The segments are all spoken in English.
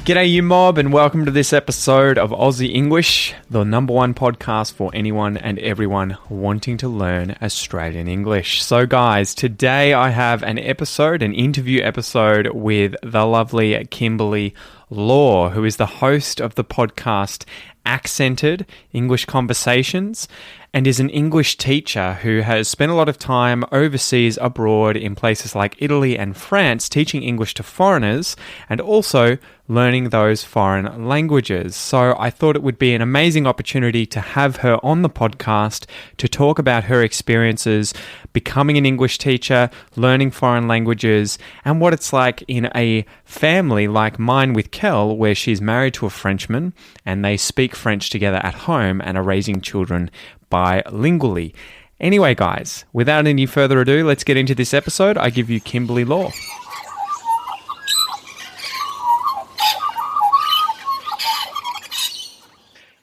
G'day you mob, and welcome to this episode of Aussie English, the number one podcast for anyone and everyone wanting to learn Australian English. So guys, today I have an interview episode with the lovely Kimberley Law, who is the host of the podcast Accented English Conversations and is an English teacher who has spent a lot of time overseas abroad in places like Italy and France teaching English to foreigners and also learning those foreign languages. So I thought it would be an amazing opportunity to have her on the podcast to talk about her experiences becoming an English teacher, learning foreign languages, and what it's like in a family like mine with Kel, where she's married to a Frenchman and they speak French together at home and are raising children bilingually. Anyway, guys, without any further ado, let's get into this episode. I give you Kimberley Law.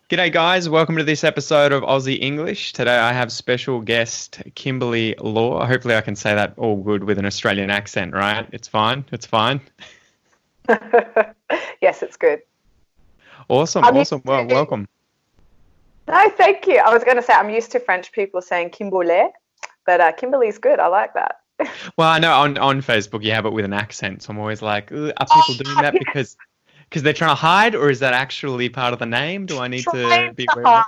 G'day guys, welcome to this episode of Aussie English. Today I have special guest Kimberley Law. Hopefully I can say that all good with an Australian accent, right? It's fine? Yes, it's good. Awesome. Well, welcome. No, thank you. I was going to say I'm used to French people saying Kimberley, but Kimberley's good. I like that. Well, I know on Facebook you have it with an accent, so I'm always like, are people doing that because they're trying to hide, or is that actually part of the name? Do I need to be aware of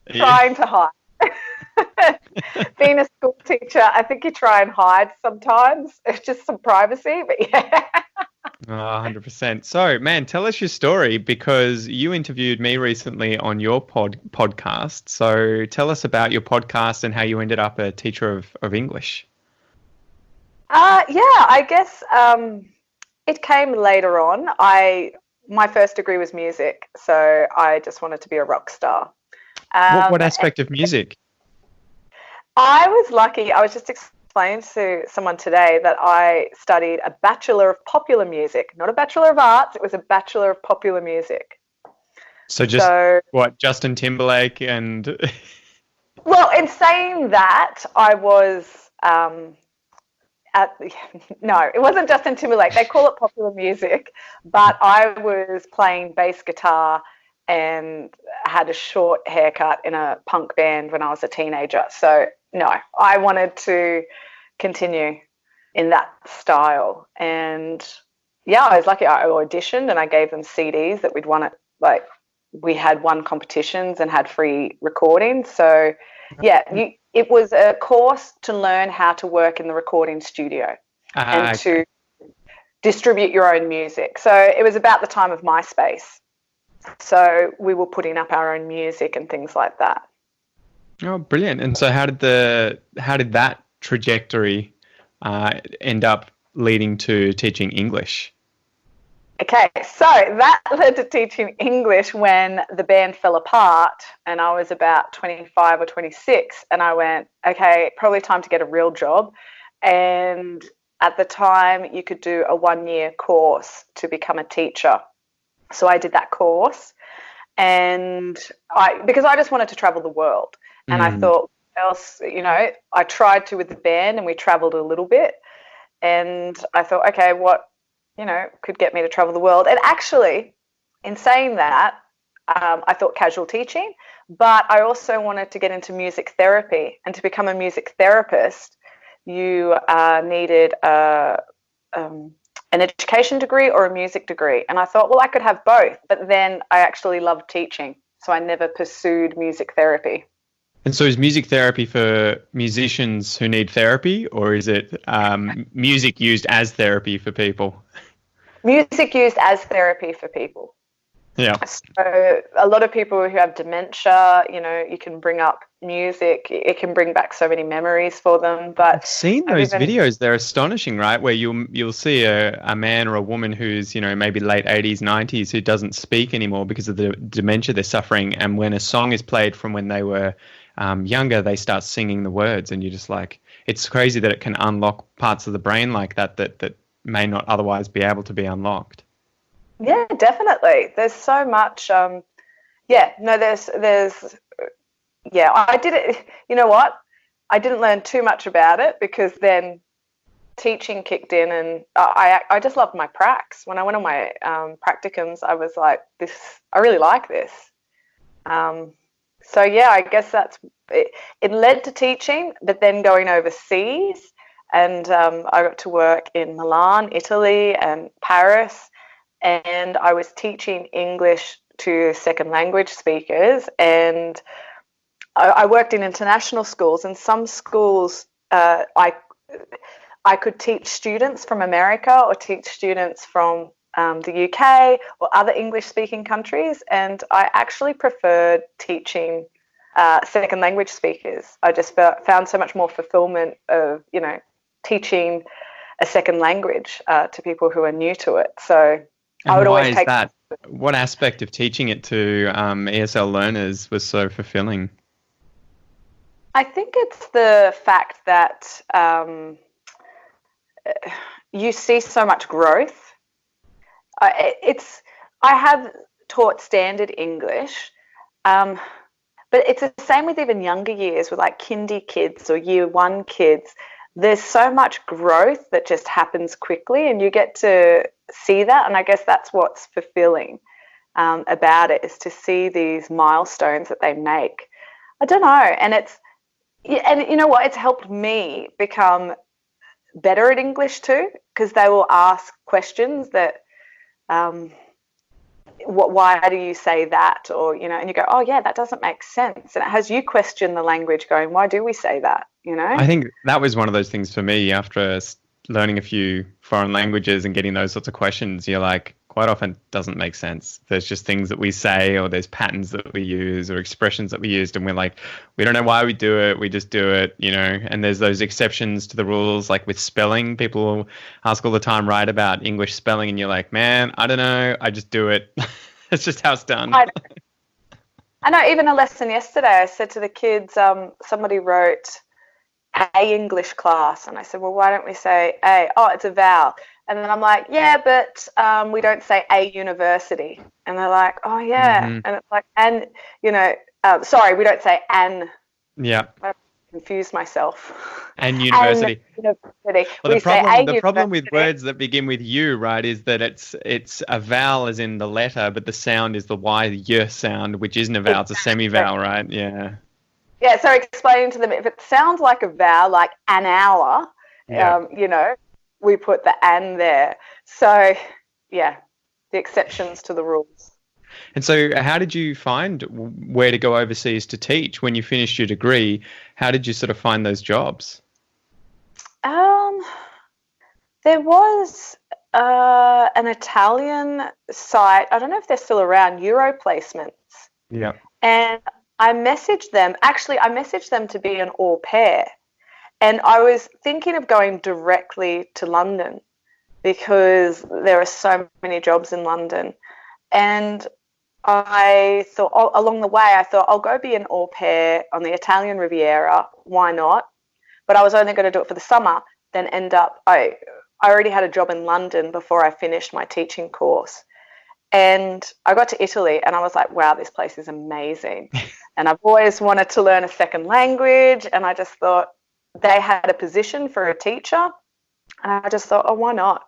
it? Trying to hide. Being a school teacher, I think you try and hide sometimes. It's just some privacy, but yeah. 100%. So, man, tell us your story, because you interviewed me recently on your podcast. So tell us about your podcast and how you ended up a teacher of English. I guess it came later on. My first degree was music, so I just wanted to be a rock star. What aspect of music? I was lucky. I was just explaining to someone today that I studied a Bachelor of Popular Music, not a Bachelor of Arts. It was a Bachelor of Popular Music. So Justin Timberlake and... Well, in saying that, I was... No, it wasn't Justin Timberlake. They call it popular music, but I was playing bass guitar and had a short haircut in a punk band when I was a teenager. So no, I wanted to continue in that style. And yeah, I was lucky. I auditioned and I gave them CDs that we'd won at, like, we had won competitions and had free recordings. So yeah, it was a course to learn how to work in the recording studio and to distribute your own music. So it was about the time of MySpace. So we were putting up our own music and things like that. Oh, brilliant. And so how did that trajectory end up leading to teaching English? Okay, so that led to teaching English when the band fell apart and I was about 25 or 26, and I went, okay, probably time to get a real job. And at the time you could do a 1-year course to become a teacher. So I did that course, and because I just wanted to travel the world. And I thought, else, I tried to with the band and we traveled a little bit, and I thought, okay, what could get me to travel the world? And actually, in saying that, I thought casual teaching, but I also wanted to get into music therapy. And to become a music therapist, you needed an education degree or a music degree. And I thought, well, I could have both. But then I actually loved teaching, so I never pursued music therapy. And so is music therapy for musicians who need therapy, or is it music used as therapy for people? Music used as therapy for people. Yeah. So a lot of people who have dementia, you can bring up music. It can bring back so many memories for them. But I've seen those videos. They're astonishing, right? Where you'll see a man or a woman who's, maybe late 80s, 90s, who doesn't speak anymore because of the dementia they're suffering. And when a song is played from when they were younger, they start singing the words. And you're just like, it's crazy that it can unlock parts of the brain like that may not otherwise be able to be unlocked. Yeah, definitely. There's so much. I did it. You know what? I didn't learn too much about it because then teaching kicked in, and I just loved my pracs. When I went on my practicums, I was like, I really like this. So yeah, I guess that's it. It led to teaching, but then going overseas, and I got to work in Milan, Italy, and Paris, and I was teaching English to second language speakers, and I worked in international schools, and some schools I could teach students from America or teach students from the UK or other English-speaking countries, and I actually preferred teaching second language speakers. I just found so much more fulfillment of, teaching a second language to people who are new to it. So and I would why always is take that? What aspect of teaching it to ESL learners was so fulfilling? I think it's the fact that you see so much growth. I have taught standard English, but it's the same with even younger years, with like kindy kids or year one kids. There's so much growth that just happens quickly, and you get to see that. And I guess that's what's fulfilling about it, is to see these milestones that they make. I don't know, and you know what? It's helped me become better at English too, because they will ask questions that, why do you say that? Or, and you go, oh yeah, that doesn't make sense. And it has you question the language going, why do we say that? I think that was one of those things for me after learning a few foreign languages and getting those sorts of questions. You're like, quite often it doesn't make sense. There's just things that we say, or there's patterns that we use, or expressions that we used, and we're like, we don't know why we do it, we just do it, and there's those exceptions to the rules, like with spelling. People ask all the time, right, about English spelling, and you're like, man, I don't know, I just do it. It's just how it's done. I know, even a lesson yesterday, I said to the kids, somebody wrote A English class, and I said, well, why don't we say A? Oh, it's a vowel. And then I'm like, yeah, but we don't say A university. And they're like, oh, yeah. Mm-hmm. And it's like, and, sorry, we don't say an. Yeah. I confused myself. And university. And university. Well, the problem with words that begin with U, right, is that it's a vowel as in the letter, but the sound is the Y sound, which isn't a vowel, it's a semi-vowel, right? Yeah. Yeah, so explaining to them, if it sounds like a vowel, like an hour, yeah. We put the "and" there. So, yeah, the exceptions to the rules. And so how did you find where to go overseas to teach when you finished your degree? How did you sort of find those jobs? There was an Italian site. I don't know if they're still around, Euro Placements. Yeah. And I messaged them. Actually, I messaged them to be an au pair. And I was thinking of going directly to London because there are so many jobs in London. And I thought, along the way, I'll go be an au pair on the Italian Riviera. Why not? But I was only going to do it for the summer, then I already had a job in London before I finished my teaching course. And I got to Italy and I was like, wow, this place is amazing. And I've always wanted to learn a second language. And I just thought, they had a position for a teacher, and I just thought, oh, why not?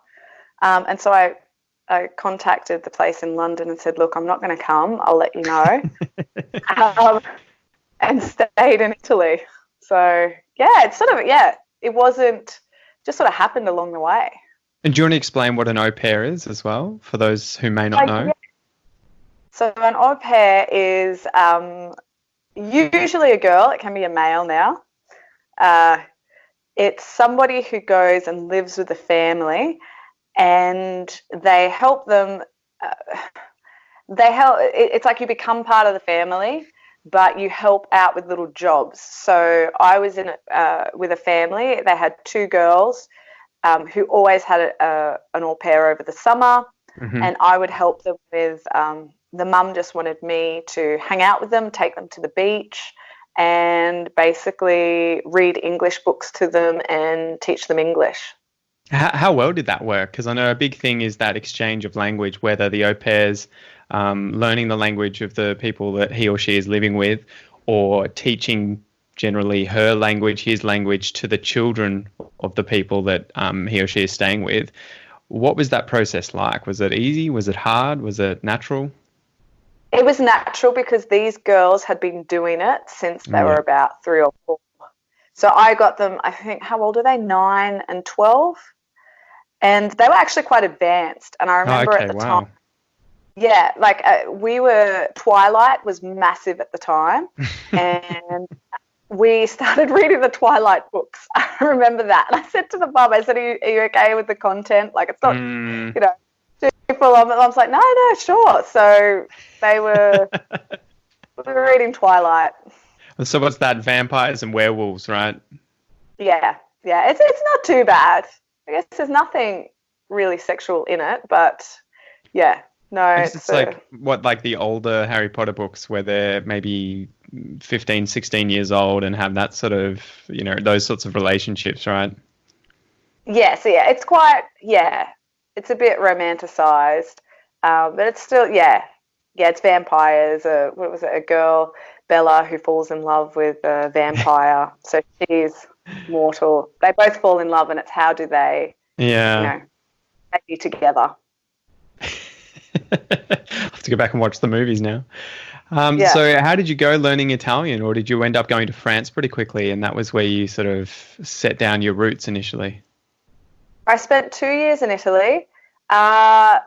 And so I contacted the place in London and said, look, I'm not going to come. I'll let you know. And stayed in Italy. So, yeah, it wasn't, just sort of happened along the way. And do you want to explain what an au pair is as well, for those who may not know? Yeah. So an au pair is usually a girl. It can be a male now. It's somebody who goes and lives with a family, and they help them. It's like you become part of the family, but you help out with little jobs. So I was in with a family. They had two girls who always had an au pair over the summer, mm-hmm. and I would help them with. The mum just wanted me to hang out with them, take them to the beach, and basically read English books to them and teach them English. How well did that work? Because I know a big thing is that exchange of language, whether the au pair's learning the language of the people that he or she is living with, or teaching generally her language, his language, to the children of the people that he or she is staying with. What was that process like? Was it easy? Was it hard? Was it natural? It was natural because these girls had been doing it since they were about 3 or 4. So I got them, I think, how old are they? 9 and 12. And they were actually quite advanced. And I remember at the time, yeah, like Twilight was massive at the time. And we started reading the Twilight books. I remember that. And I said to the mum, I said, are you okay with the content? Like, it's not, too full on. I was like, no, sure. So we were reading Twilight. So what's that? Vampires and werewolves, right? Yeah. It's not too bad. I guess there's nothing really sexual in it, but yeah. No, it's like the older Harry Potter books where they're maybe 15, 16 years old and have that sort of, those sorts of relationships, right? Yeah, so it's quite, it's a bit romanticized, but it's still, it's vampires. What was it? A girl, Bella, who falls in love with a vampire. So she's mortal. They both fall in love, and it's how do they, be together. I'll have to go back and watch the movies now. So how did you go learning Italian, or did you end up going to France pretty quickly and that was where you sort of set down your roots initially? I spent 2 years in Italy. I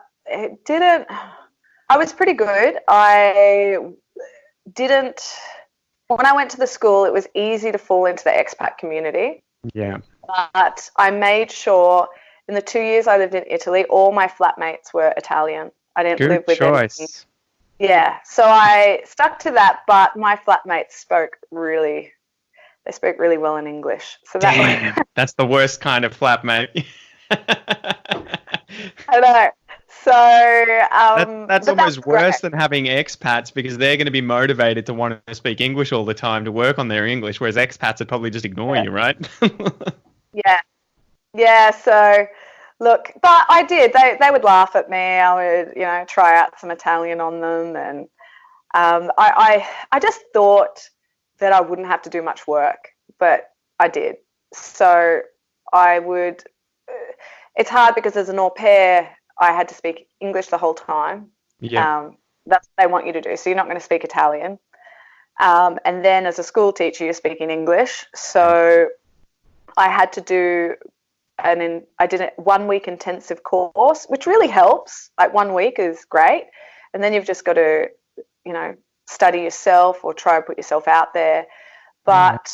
was pretty good. When I went to the school, it was easy to fall into the expat community. Yeah. But I made sure in the 2 years I lived in Italy, all my flatmates were Italian. I didn't live with any. Yeah, so I stuck to that, but my flatmates spoke really well in English. So that's the worst kind of flatmate. I know. So that's almost worse than having expats because they're going to be motivated to want to speak English all the time to work on their English, whereas expats would probably just ignore you, right? Yeah. So. Look, but I did. They would laugh at me. I would, try out some Italian on them, and I just thought that I wouldn't have to do much work, but I did. So I would. It's hard because as an au pair, I had to speak English the whole time. Yeah. That's what they want you to do. So you're not going to speak Italian. And then as a school teacher, you're speaking English. So I had to do. And then I did a 1 week intensive course, which really helps. Like 1 week is great. And then you've just got to, study yourself or try and put yourself out there. But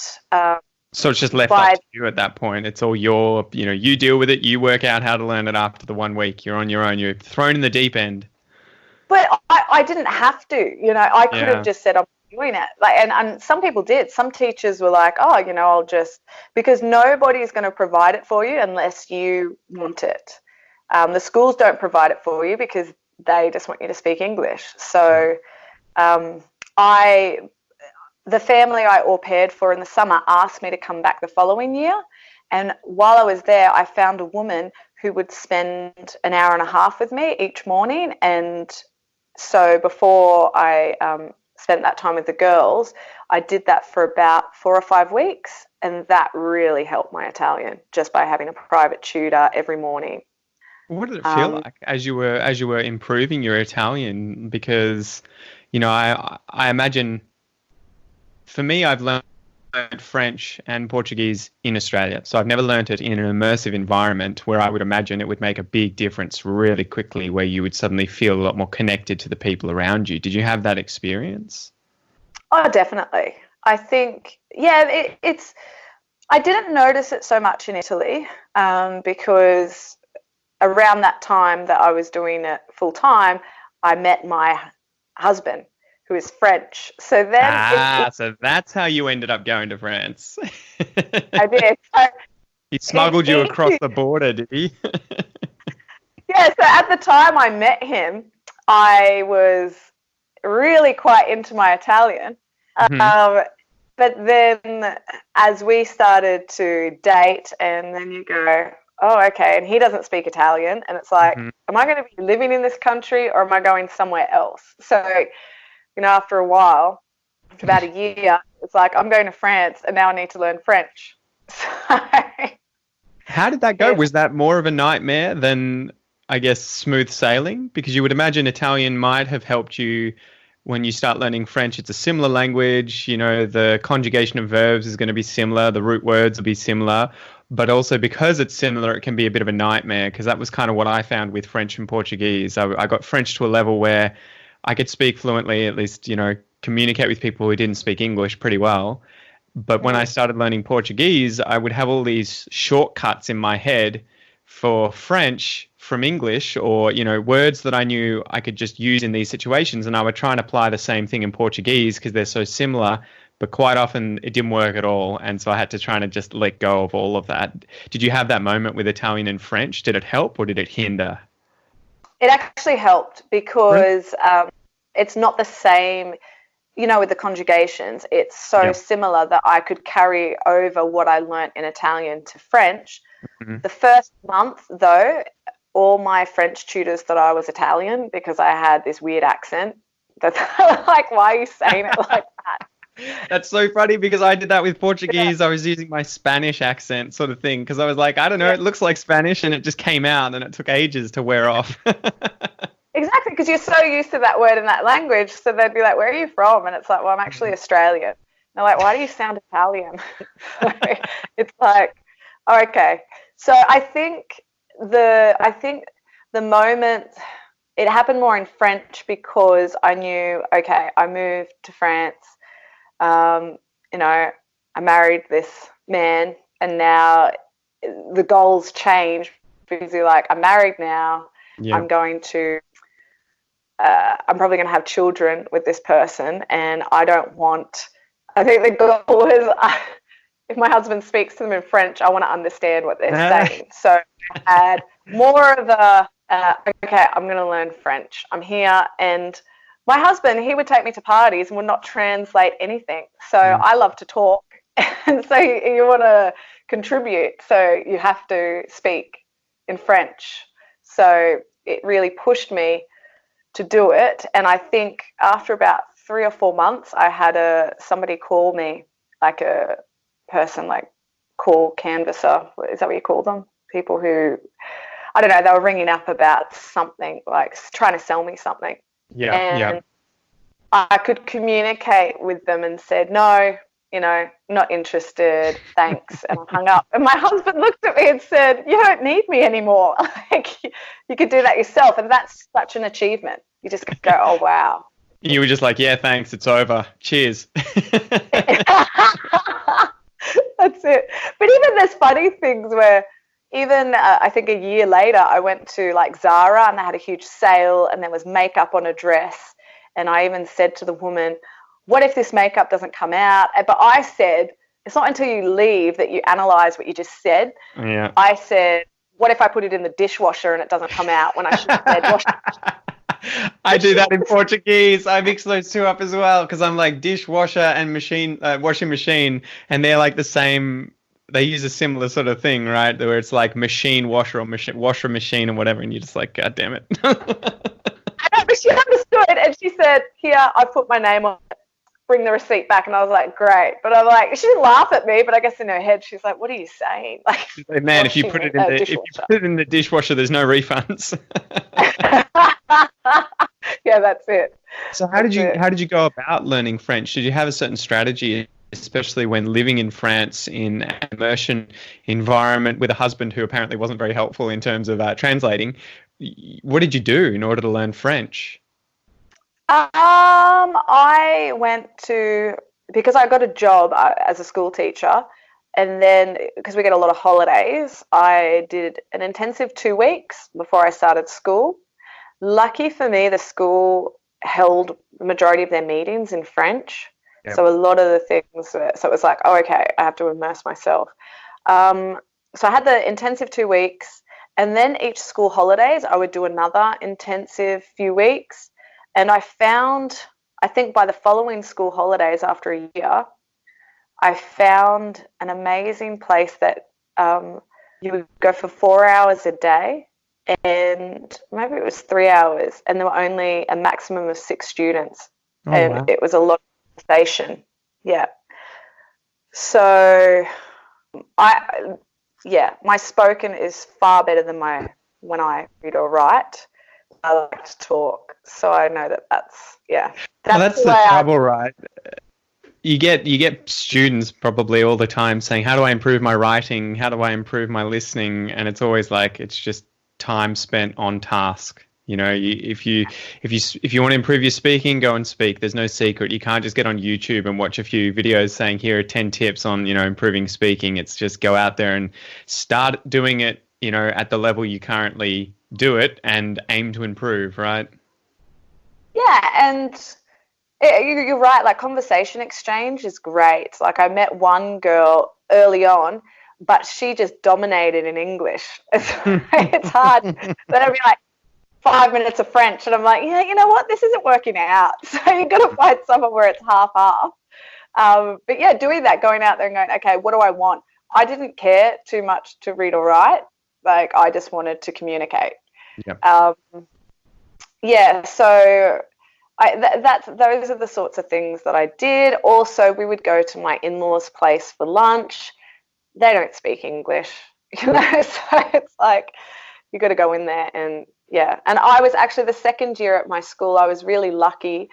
so it's just left up to you at that point. It's all you deal with it. You work out how to learn it after the 1 week. You're on your own. You're thrown in the deep end. But I didn't have to. I could have just said, I'm doing it. And some people did. Some teachers were like, I'll just, because nobody's going to provide it for you unless you want it. The schools don't provide it for you because they just want you to speak English. So the family I au paired for in the summer asked me to come back the following year. And while I was there, I found a woman who would spend an hour and a half with me each morning. And so before I spent that time with the girls, I did that for about 4 or 5 weeks, and that really helped my Italian just by having a private tutor every morning. What did it feel like as you were improving your Italian? Because, I imagine for me, I've learned French and Portuguese in Australia. So I've never learnt it in an immersive environment where I would imagine it would make a big difference really quickly, where you would suddenly feel a lot more connected to the people around you. Did you have that experience? Oh, definitely. I think, it's, I didn't notice it so much in Italy because around that time that I was doing it full time, I met my husband, who is French. So then so that's how you ended up going to France. I did. So he smuggled you across the border, did he? Yeah, so at the time I met him, I was really quite into my Italian. But then as we started to date, and then you go, oh, okay, and he doesn't speak Italian, and it's like, am I going to be living in this country or am I going somewhere else? So, after a while, After about a year, it's like, I'm going to France and now I need to learn French. So, How did that go? Was that more of a nightmare than, I guess, smooth sailing? Because you would imagine Italian might have helped you when you start learning French. It's a similar language, the conjugation of verbs is going to be similar, the root words will be similar, but also because it's similar, it can be a bit of a nightmare, because that was kind of what I found with French and Portuguese. I got French to a level where I could speak fluently, at least, communicate with people who didn't speak English pretty well. But when I started learning Portuguese, I would have all these shortcuts in my head for French from English, or, words that I knew I could just use in these situations. And I would try and apply the same thing in Portuguese because they're so similar, but quite often it didn't work at all. And so I had to try and just let go of all of that. Did you have that moment with Italian and French? Did it help or did it hinder? it actually helped because it's not the same. With the conjugations, it's so similar that I could carry over what I learnt in Italian to French. Mm-hmm. The first month, though, all my French tutors thought I was Italian because I had this weird accent. That's like, why are you saying it like that? That's so funny because I did that with Portuguese. I was using my Spanish accent sort of thing because I was like, I don't know, it looks like Spanish, and it just came out and it took ages to wear off. Exactly, because you're so used to that word in that language. So they'd be like, where are you from? And it's like, well, I'm actually Australian. And they're like, why do you sound Italian? It's like, oh, okay. So I think the moment it happened more in French because I knew, okay, I moved to France. I married this man, and now the goals change because you're like, I'm married now. Yeah. I'm probably going to have children with this person, and I think the goal was, if my husband speaks to them in French, I want to understand what they're saying. So I had more of okay, I'm going to learn French. I'm here, and my husband, he would take me to parties and would not translate anything. So I love to talk, and so you want to contribute, so you have to speak in French. So it really pushed me to do it. And I think after about 3 or 4 months, I had somebody call me, like a person, like call canvasser. Is that what you call them? People who, I don't know, they were ringing up about something, like trying to sell me something. Yeah. And I could communicate with them and said, no, not interested, thanks. And I hung up. And my husband looked at me and said, you don't need me anymore. Like, you could do that yourself. And that's such an achievement. You just go, oh, wow. You were just like, yeah, thanks, it's over. Cheers. That's it. But even there's funny things where even I think a year later, I went to like Zara, and they had a huge sale, and there was makeup on a dress. And I even said to the woman, what if this makeup doesn't come out? But I said, it's not until you leave that you analyze what you just said. Yeah. I said, what if I put it in the dishwasher and it doesn't come out when I should have said wash? I do that in Portuguese. I mix those two up as well because I'm like dishwasher and washing machine, and they're like the same. They use a similar sort of thing, right? Where it's like machine washer or washer machine or whatever, and you're just like, God damn it. I know, but she understood, and she said, here, I put my name on it. Bring the receipt back. And I was like, great. But I'm like, she didn't laugh at me, but I guess in her head she's like, what are you saying? Like, man, if you put it in the dishwasher, there's no refunds. Yeah, that's it. So how did you go about learning French? Did you have a certain strategy, especially when living in France in an immersion environment with a husband who apparently wasn't very helpful in terms of translating? What did you do in order to learn French? I went because I got a job as a school teacher, and then because we get a lot of holidays, I did an intensive 2 weeks before I started school. Lucky for me, the school held the majority of their meetings in French. Yep. So a lot of the things, so it was like, oh, okay, I have to immerse myself. So I had the intensive 2 weeks, and then each school holidays, I would do another intensive few weeks. And I found, I think by the following school holidays after a year, I found an amazing place that you would go for 4 hours a day, and maybe it was 3 hours, and there were only a maximum of 6 students. Wow. It was a lot conversation. Yeah. So my spoken is far better than when I read or write. I like to talk, so I know that's That's the trouble, right? You get students probably all the time saying, "How do I improve my writing? How do I improve my listening?" And it's always like it's just time spent on task. If you want to improve your speaking, go and speak. There's no secret. You can't just get on YouTube and watch a few videos saying, "Here are 10 tips on improving speaking." It's just go out there and start doing it. At the level you currently do it, and aim to improve. Right? Yeah, and you're right. Like, conversation exchange is great. Like, I met one girl early on, but she just dominated in English. It's hard. Then I'd be like, 5 minutes of French, and I'm like, yeah, you know what? This isn't working out. So you've got to find somewhere where it's half-half. But yeah, doing that, going out there and going, okay, what do I want? I didn't care too much to read or write. Like, I just wanted to communicate. Yep. So those are the sorts of things that I did. Also, we would go to my in-laws' place for lunch. They don't speak English, so it's like you got to go in there and And I was actually the second year at my school. I was really lucky.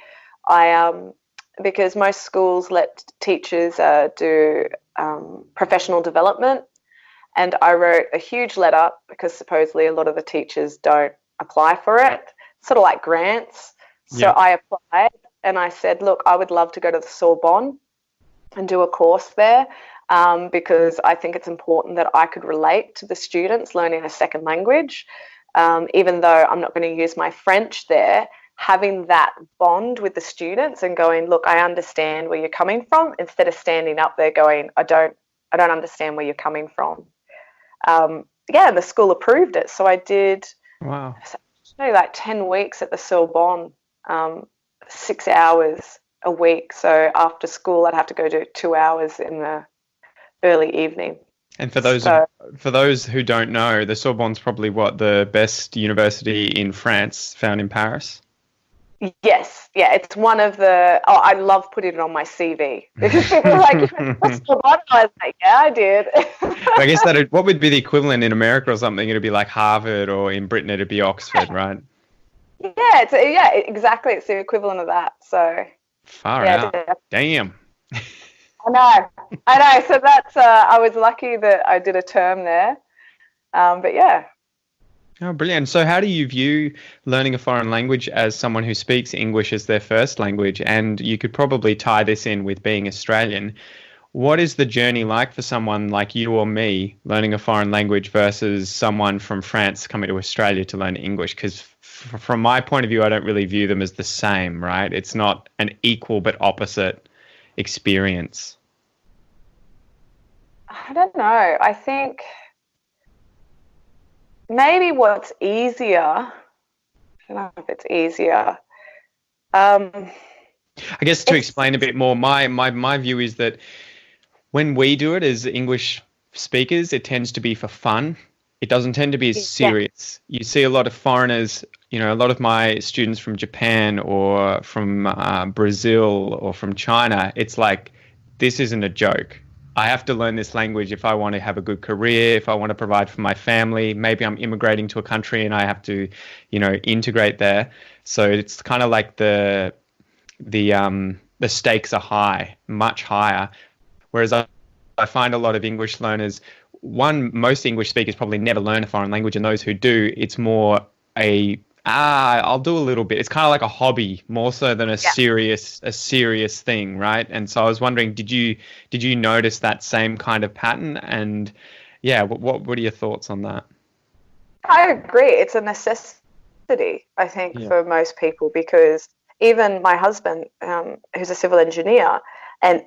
Because most schools let teachers do professional development, and I wrote a huge letter because supposedly a lot of the teachers don't apply for it, sort of like grants. So I applied and I said, look, I would love to go to the Sorbonne and do a course there because I think it's important that I could relate to the students learning a second language. Even though I'm not going to use my French there, having that bond with the students and going, look, I understand where you're coming from, instead of standing up there going, I don't understand where you're coming from. And the school approved it. So I did like 10 weeks at the Sorbonne, 6 hours a week. So after school, I'd have to go do 2 hours in the early evening. And for those who don't know, the Sorbonne's probably the best university in France, found in Paris. Yes, it's one of the. Oh, I love putting it on my CV because people are like, Sorbonne? I was like, yeah, I did. I guess what would be the equivalent in America or something? It'd be like Harvard, or in Britain it'd be Oxford, right? Yeah, exactly. It's the equivalent of that. So far out. Damn. I know. So that's. I was lucky that I did a term there. But yeah. Oh, brilliant. So how do you view learning a foreign language as someone who speaks English as their first language? And you could probably tie this in with being Australian. What is the journey like for someone like you or me learning a foreign language versus someone from France coming to Australia to learn English? Because from my point of view, I don't really view them as the same, right? It's not an equal but opposite experience. I don't know. I think maybe what's easier, I don't know if it's easier. I guess to explain a bit more, my view is that when we do it as English speakers, it tends to be for fun. It doesn't tend to be as serious. You see a lot of foreigners, a lot of my students from Japan or from Brazil or from China, it's like, this isn't a joke. I have to learn this language if I want to have a good career, if I want to provide for my family. Maybe I'm immigrating to a country and I have to, integrate there. So it's kind of like the stakes are high, much higher. Whereas I find a lot of English learners, most English speakers probably never learn a foreign language, and those who do, it's more I'll do a little bit. It's kind of like a hobby, more so than a serious thing, right? And so I was wondering, did you notice that same kind of pattern? And what are your thoughts on that? I agree. It's a necessity, I think, for most people, because even my husband, who's a civil engineer, and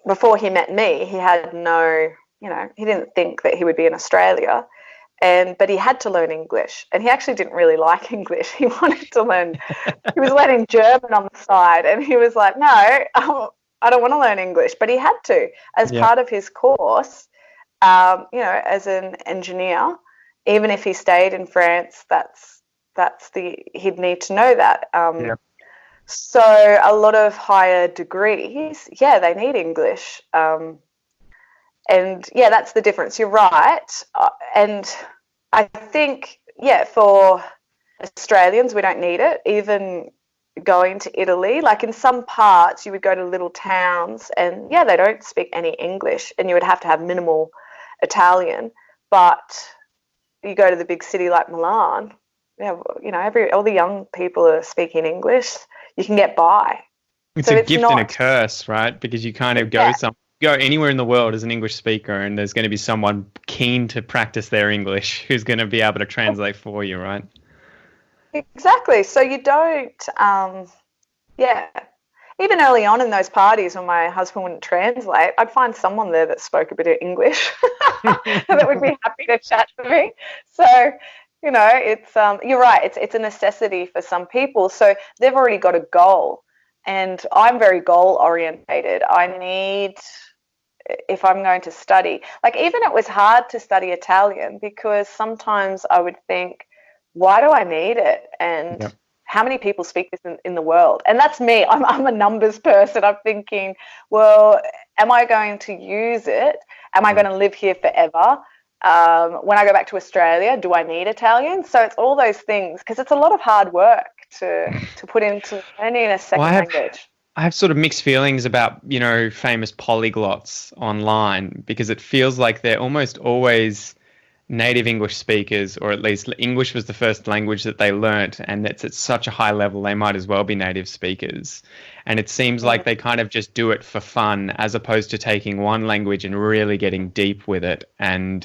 before he met me, he had he didn't think that he would be in Australia. But he had to learn English, and he actually didn't really like English. He wanted to learn, he was learning German on the side, and he was like, no, I don't want to learn English, but he had to, as part of his course, as an engineer, even if he stayed in France, he'd need to know that. So a lot of higher degrees, yeah, they need English. And yeah, that's the difference. You're right. And I think, yeah, for Australians, we don't need it. Even going to Italy, like in some parts, you would go to little towns and yeah, they don't speak any English and you would have to have minimal Italian. But you go to the big city like Milan, yeah, all the young people are speaking English. You can get by. It's So a it's gift and a not, curse, right? Because you kind of yeah, go anywhere in the world as an English speaker, and there's going to be someone keen to practice their English who's going to be able to translate for you, right? exactly. So you don't, yeah. Even early on in those parties when my husband wouldn't translate, I'd find someone there that spoke a bit of English that would be happy to chat to me. So, it's you're right, it's a necessity for some people. So they've already got a goal. And I'm very goal orientated. I need, if I'm going to study, like even it was hard to study Italian because sometimes I would think, why do I need it? And Yep. how many people speak this in the world? And that's me. I'm a numbers person. I'm thinking, well, am I going to use it? Am I going to live here forever? When I go back to Australia, do I need Italian? So it's all those things because it's a lot of hard work to put into learning a Well, second language. I have sort of mixed feelings about, famous polyglots online because it feels like they're almost always native English speakers, or at least English was the first language that they learnt, and it's at such a high level they might as well be native speakers. And it seems like they kind of just do it for fun as opposed to taking one language and really getting deep with it and,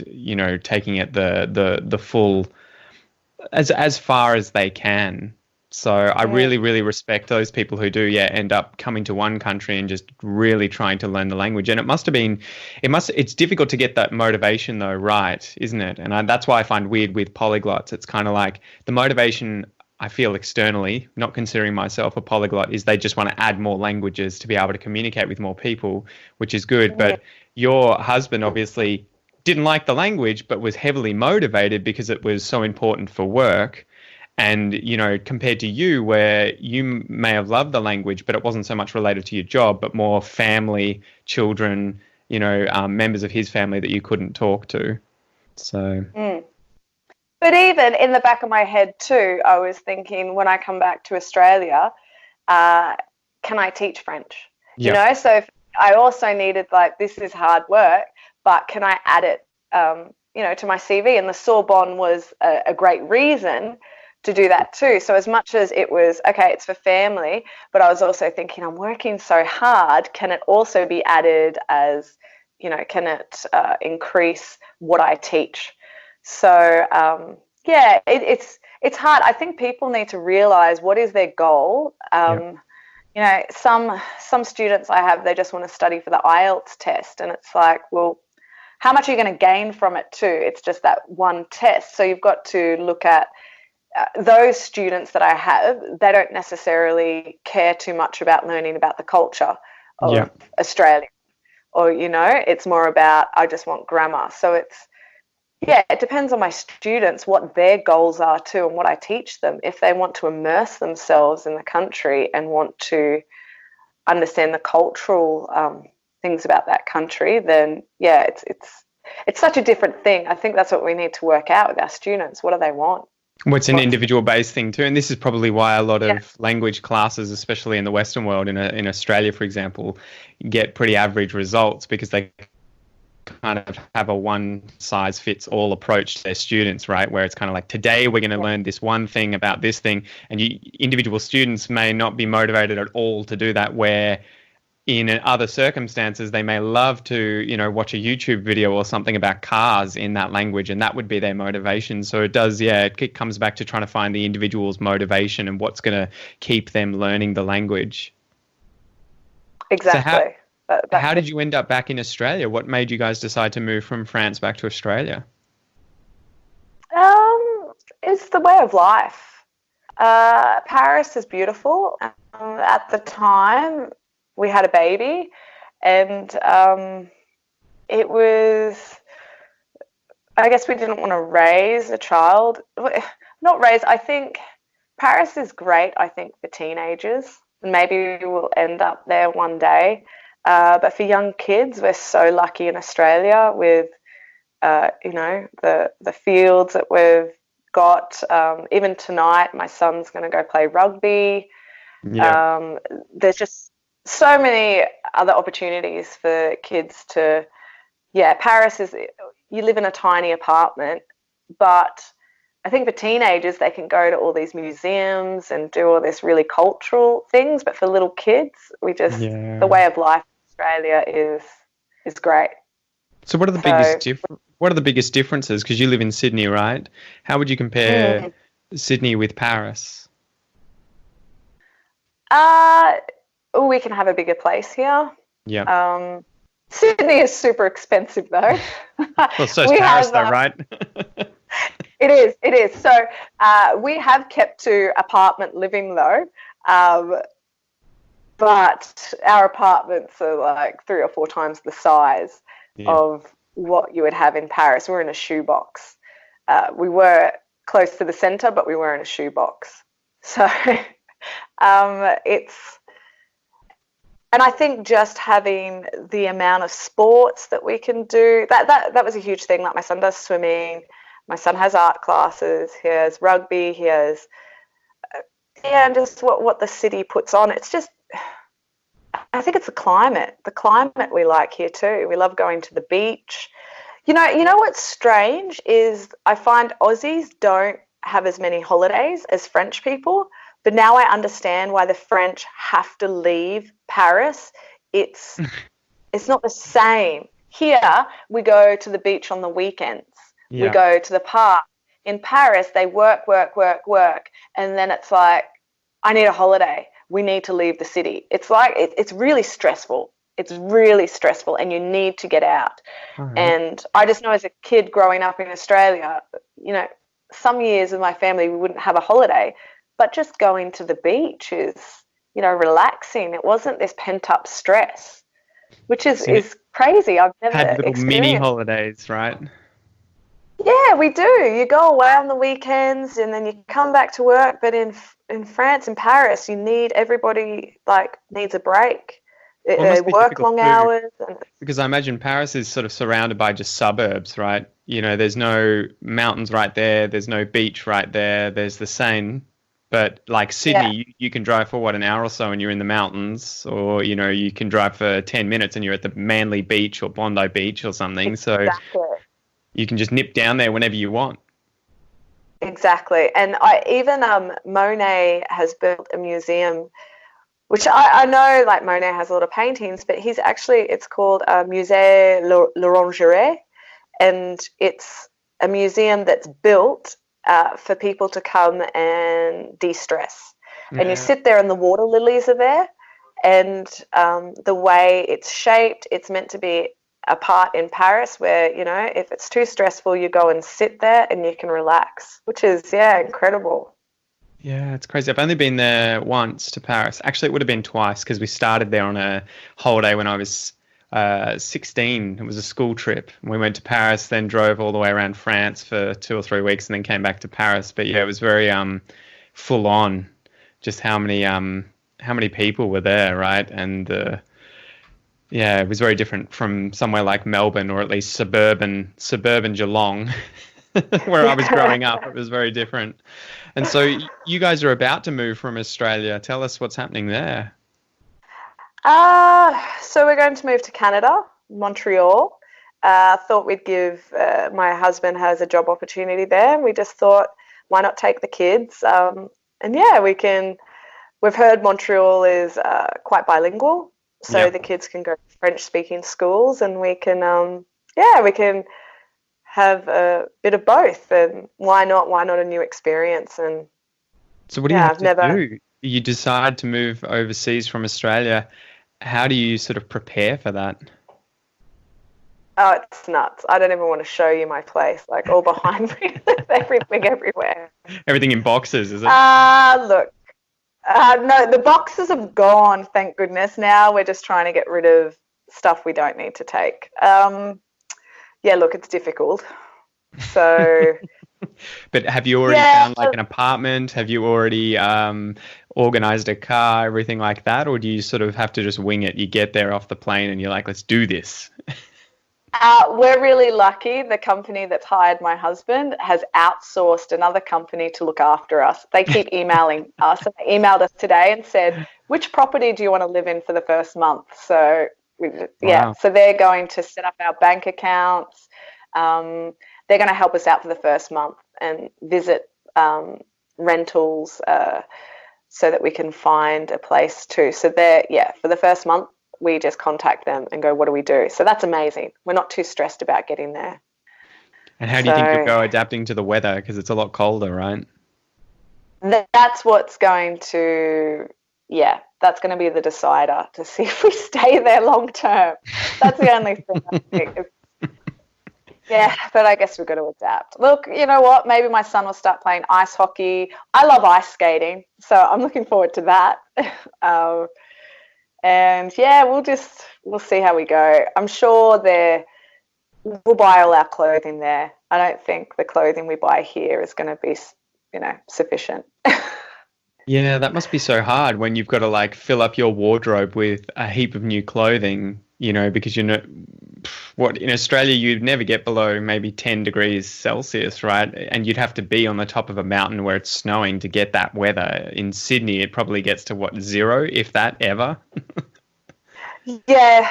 taking it the full as far as they can. So I Mm. really, really respect those people who do, yeah, end up coming to one country and just really trying to learn the language. And it's difficult to get that motivation though, right, isn't it? And that's why I find weird with polyglots. It's kind of like the motivation I feel externally, not considering myself a polyglot, is they just want to add more languages to be able to communicate with more people, which is good. Yeah. But your husband obviously didn't like the language, but was heavily motivated because it was so important for work. And, compared to you, where you may have loved the language, but it wasn't so much related to your job, but more family, children, members of his family that you couldn't talk to. So, Mm. But even in the back of my head too, I was thinking when I come back to Australia, uh, can I teach French? yep. So if I also needed like this is hard work, but can I add it, to my CV? And the Sorbonne was a great reason to do that too. So as much as it was okay, it's for family, but I was also thinking I'm working so hard. Can it also be added as, can it increase what I teach? So yeah, it's hard. I think people need to realize what is their goal. Yep. Some students I have, they just want to study for the IELTS test, and it's like, well, how much are you going to gain from it too? It's just that one test. So you've got to look at those students that I have. They don't necessarily care too much about learning about the culture of Yep. Australia, or it's more about I just want grammar. So it depends on my students what their goals are too and what I teach them. If they want to immerse themselves in the country and want to understand the cultural things about that country, then yeah, it's such a different thing. I think that's what we need to work out with our students. What do they want? Well, it's an individual based thing too. And this is probably why a lot Yeah, of language classes, especially in the Western world, in Australia, for example, get pretty average results because they kind of have a one size fits all approach to their students, right? Where it's kind of like, today we're going to learn this one thing about this thing. And individual students may not be motivated at all to do that, where in other circumstances, they may love to, watch a YouTube video or something about cars in that language, and that would be their motivation. So it does, yeah, it comes back to trying to find the individual's motivation and what's going to keep them learning the language. So exactly. how did you end up back in Australia? What made you guys decide to move from France back to Australia? It's the way of life. Paris is beautiful. At the time, we had a baby, and it was. I guess we didn't want to raise a child. Not raise. I think Paris is great. I think for teenagers. Maybe we'll end up there one day. But for young kids, we're so lucky in Australia with, the fields that we've got. Even tonight, my son's going to go play rugby. Yeah. There's just so many other opportunities for kids to, Paris is, you live in a tiny apartment, but I think for teenagers, they can go to all these museums and do all this really cultural things. But for little kids, the Yeah. way of life in Australia is great. So what are the biggest differences? Because you live in Sydney, right? How would you compare Mm. Sydney with Paris? We can have a bigger place here. Yeah. Sydney is super expensive though. Well, so is we Paris have, though, right? It is. So we have kept to apartment living though, but our apartments are like 3 or 4 times the size Yeah. of what you would have in Paris. We're in a shoebox. We were close to the centre, but we were in a shoebox. So and I think just having the amount of sports that we can do, that was a huge thing. Like my son does swimming, my son has art classes, he has rugby, he has, and just what the city puts on. It's just, I think it's the climate we like here too. We love going to the beach. You know what's strange is I find Aussies don't have as many holidays as French people. But now I understand why the French have to leave Paris. It's not the same. Here, we go to the beach on the weekends. Yeah. We go to the park. In Paris, they work. And then it's like, I need a holiday. We need to leave the city. It's like, it's really stressful. It's really stressful and you need to get out. Right. And I just know as a kid growing up in Australia, some years with my family, we wouldn't have a holiday. But just going to the beach is, relaxing. It wasn't this pent-up stress, which is crazy. I've never had little mini experienced. holidays, right? Yeah, we do. You go away on the weekends and then you come back to work. But in France, in Paris, everybody needs a break. Well, it They must be work difficult long too, hours. because I imagine Paris is sort of surrounded by just suburbs, right? There's no mountains right there. There's no beach right there. There's the Seine. But like Sydney, you can drive for an hour or so and you're in the mountains, or you can drive for 10 minutes and you're at the Manly Beach or Bondi Beach or something. Exactly. So you can just nip down there whenever you want. Exactly. And Monet has built a museum, which I know Monet has a lot of paintings, but it's called Musée L'Orangerie, and it's a museum that's built for people to come and de-stress. Yeah. And you sit there and the water lilies are there, and the way it's shaped, it's meant to be a part in Paris where, if it's too stressful, you go and sit there and you can relax, which is, incredible. Yeah, it's crazy. I've only been there once to Paris. Actually, it would have been twice because we started there on a holiday when I was 16. It was a school trip. We went to Paris, then drove all the way around France for 2 or 3 weeks and then came back to Paris. But yeah, it was very full on, just how many people were there, right? And it was very different from somewhere like Melbourne, or at least suburban Geelong, where I was growing up. It was very different. And so you guys are about to move from Australia. Tell us what's happening there. So we're going to move to Canada, Montreal. Thought we'd give, my husband has a job opportunity there. And we just thought, why not take the kids? We've heard Montreal is quite bilingual. So the kids can go to French-speaking schools, and we can have a bit of both. And why not? Why not a new experience? And so, what do you have to do? You decide to move overseas from Australia. How do you sort of prepare for that? Oh, it's nuts. I don't even want to show you my place, all behind me. Everything everywhere. Everything in boxes, is it? Look. No, the boxes have gone, thank goodness. Now we're just trying to get rid of stuff we don't need to take. Look, it's difficult. So But have you already Yeah, found like an apartment? Have you already organized a car, everything like that? Or do you sort of have to just wing it? You get there off the plane and you're like, let's do this. we're really lucky. The company that's hired my husband has outsourced another company to look after us. They keep emailing us, and they emailed us today and said, which property do you want to live in for the first month? So, Wow. so they're going to set up our bank accounts. They're going to help us out for the first month and visit rentals so that we can find a place too. So for the first month, we just contact them and go, what do we do? So that's amazing. We're not too stressed about getting there. And how do you think you'll So go adapting to the weather? Because it's a lot colder, right? that's what's going to, that's going to be the decider to see if we stay there long term. That's the only thing I think. Yeah, but I guess we've got to adapt. Look, you know what? Maybe my son will start playing ice hockey. I love ice skating, so I'm looking forward to that. And yeah, we'll see how we go. I'm sure we'll buy all our clothing there. I don't think the clothing we buy here is going to be, sufficient. Yeah, that must be so hard when you've got to like fill up your wardrobe with a heap of new clothing, because what in Australia you'd never get below maybe 10 degrees Celsius, right? And you'd have to be on the top of a mountain where it's snowing to get that weather. In Sydney, it probably gets to what, 0, if that ever? Yeah,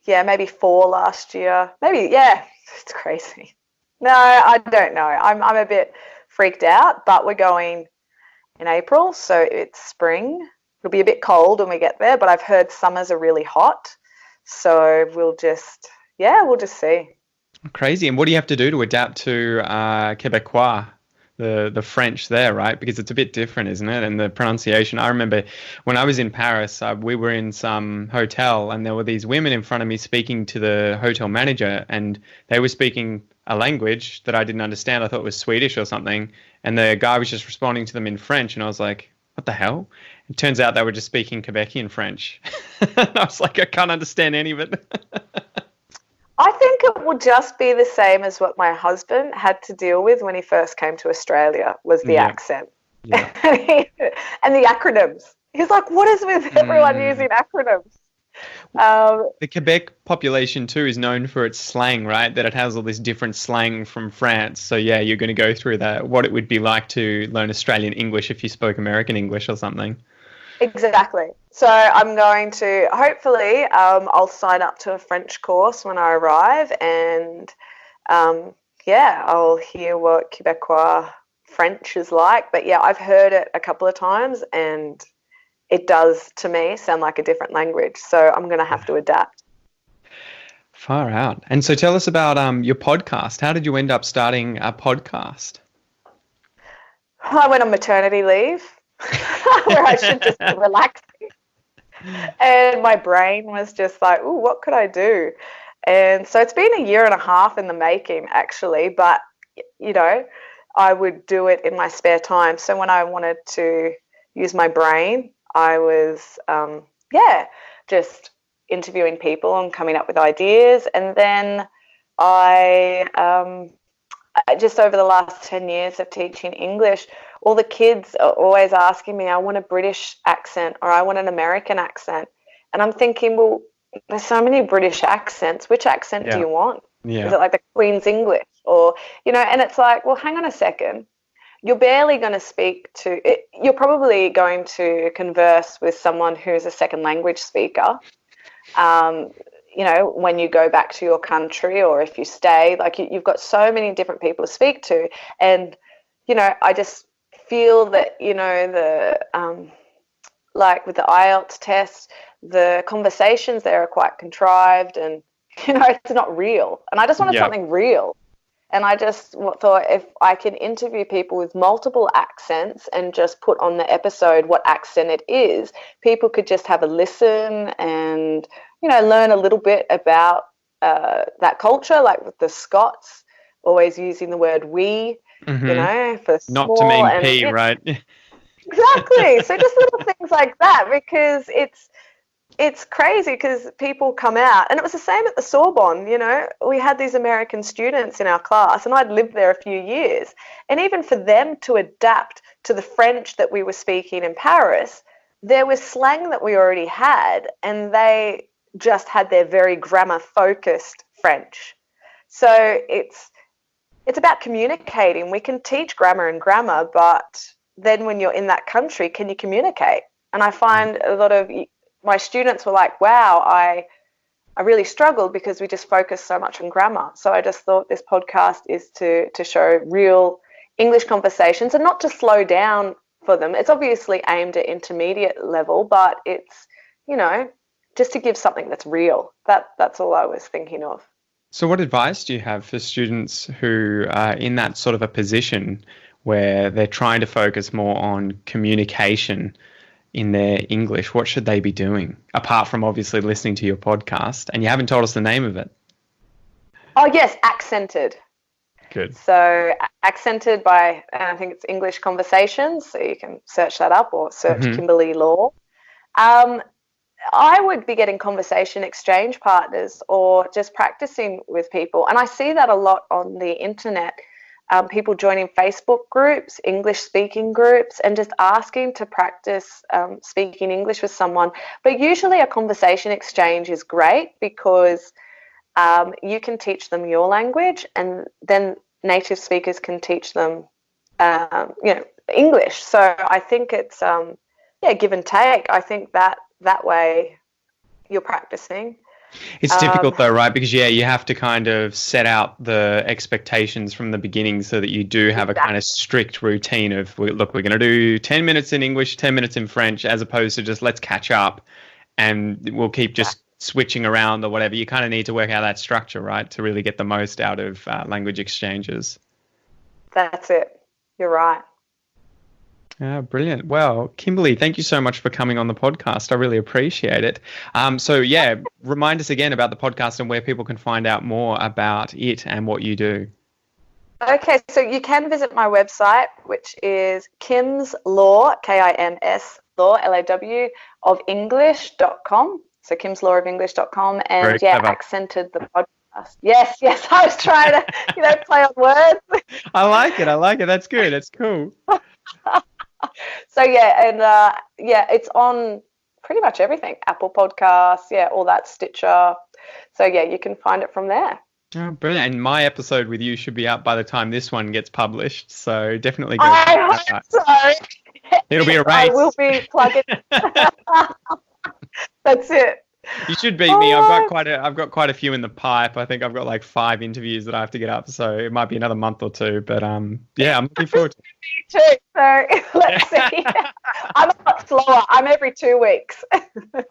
maybe 4 last year. Maybe, yeah, it's crazy. No, I don't know. I'm a bit freaked out, but we're going in April, so it's spring. It'll be a bit cold when we get there, but I've heard summers are really hot. So we'll just see. Crazy. And what do you have to do to adapt to Quebecois, the French there, right? Because it's a bit different, isn't it? And the pronunciation. I remember when I was in Paris, we were in some hotel and there were these women in front of me speaking to the hotel manager, and they were speaking a language that I didn't understand. I thought it was Swedish or something. And the guy was just responding to them in French. And I was like, what the hell? It turns out they were just speaking Quebecian French. I was like, I can't understand any of it. I think it will just be the same as what my husband had to deal with when he first came to Australia, was the accent. Yeah. And the acronyms. He's like, what is with everyone using acronyms? The Quebec population too is known for its slang, right? That it has all this different slang from France. So yeah, you're going to go through that. What it would be like to learn Australian English if you spoke American English or something. Exactly. So I'm going to, hopefully, I'll sign up to a French course when I arrive, and I'll hear what Quebecois French is like. But yeah, I've heard it a couple of times, and it does, to me, sound like a different language. So I'm going to have to adapt. Far out. And so tell us about your podcast. How did you end up starting a podcast? I went on maternity leave where I should just be relaxing. And my brain was just like, ooh, what could I do? And so it's been 1.5 years in the making, actually. But, I would do it in my spare time. So when I wanted to use my brain, I was, just interviewing people and coming up with ideas. And then I just over the last 10 years of teaching English, all the kids are always asking me, I want a British accent or I want an American accent. And I'm thinking, well, there's so many British accents. Which accent do you want? Yeah. Is it like the Queen's English? Or, and it's like, well, hang on a second. You're barely going to you're probably going to converse with someone who's a second language speaker. When you go back to your country or if you stay, like you've got so many different people to speak to. And, I just feel that, like with the IELTS test, the conversations there are quite contrived and, it's not real. And I just wanted something real. And I just thought if I can interview people with multiple accents and just put on the episode what accent it is, people could just have a listen and, learn a little bit about that culture, like with the Scots always using the word we, for small. Not to mean P, right? Exactly. So just little things like that, because it's, it's crazy because people come out, and it was the same at the Sorbonne, you know. We had these American students in our class, and I'd lived there a few years. And even for them to adapt to the French that we were speaking in Paris, there was slang that we already had, and they just had their very grammar-focused French. So it's about communicating. We can teach grammar and grammar, but then when you're in that country, can you communicate? And I find a lot of my students were like, wow, I really struggled because we just focus so much on grammar. So I just thought this podcast is to show real English conversations and not to slow down for them. It's obviously aimed at intermediate level, but it's, you know, just to give something that's real. That's all I was thinking of. So what advice do you have for students who are in that sort of a position where they're trying to focus more on communication in their English? What should they be doing, apart from obviously listening to your podcast? And you haven't told us the name of it. Oh, yes, Accented. Good. So Accented by, I think it's English Conversations, so you can search that up or search Kimberley Law. I would be getting conversation exchange partners or just practicing with people. And I see that a lot on the internet. People joining Facebook groups, English speaking groups, and just asking to practice speaking English with someone. But usually a conversation exchange is great because you can teach them your language, and then native speakers can teach them, English. So I think it's, give and take. I think that way you're practicing. It's difficult though, right? Because you have to kind of set out the expectations from the beginning so that you do have a kind of strict routine of, look, we're going to do 10 minutes in English, 10 minutes in French, as opposed to just let's catch up and we'll keep just switching around or whatever. You kind of need to work out that structure, right, to really get the most out of language exchanges. That's it. You're right. Brilliant. Well, Kimberley, thank you so much for coming on the podcast. I really appreciate it. Remind us again about the podcast and where people can find out more about it and what you do. Okay, so you can visit my website, which is Kim's Law, Kims Law, Law, of English.com. So kimslawoфenglish.com, and Accented the podcast. Yes, I was trying to, play on words. I like it. That's good. That's cool. So it's on pretty much everything. Apple Podcasts, all that, Stitcher. So you can find it from there. Oh, brilliant. And my episode with you should be out by the time this one gets published. So definitely go. I hope so. It'll be a race. I will be plugging. That's it. You should beat me. I've got quite a few in the pipe. I think I've got like 5 interviews that I have to get up, so it might be another month or 2. But I'm looking forward to it. Me too. So let's see. I'm a lot slower. I'm every 2 weeks. All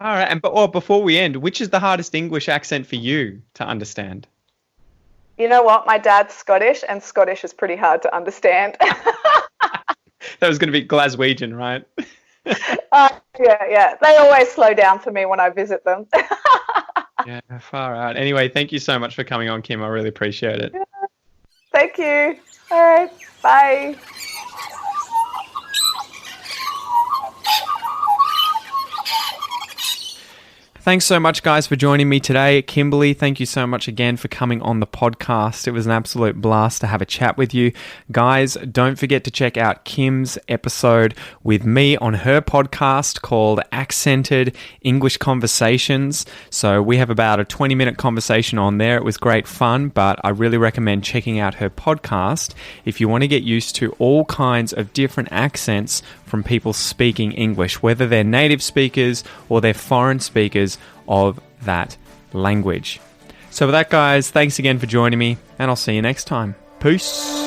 right. And before we end, which is the hardest English accent for you to understand? You know what? My dad's Scottish, and Scottish is pretty hard to understand. That was going to be Glaswegian, right? They always slow down for me when I visit them. Yeah, far out. Anyway, thank you so much for coming on, Kim. I really appreciate it. Yeah. Thank you. All right. Bye. Thanks so much, guys, for joining me today. Kimberley, thank you so much again for coming on the podcast. It was an absolute blast to have a chat with you. Guys, don't forget to check out Kim's episode with me on her podcast called Accented English Conversations. So we have about a 20-minute conversation on there. It was great fun, but I really recommend checking out her podcast if you want to get used to all kinds of different accents from people speaking English, whether they're native speakers or they're foreign speakers of that language. So with that, guys, thanks again for joining me, and I'll see you next time. Peace.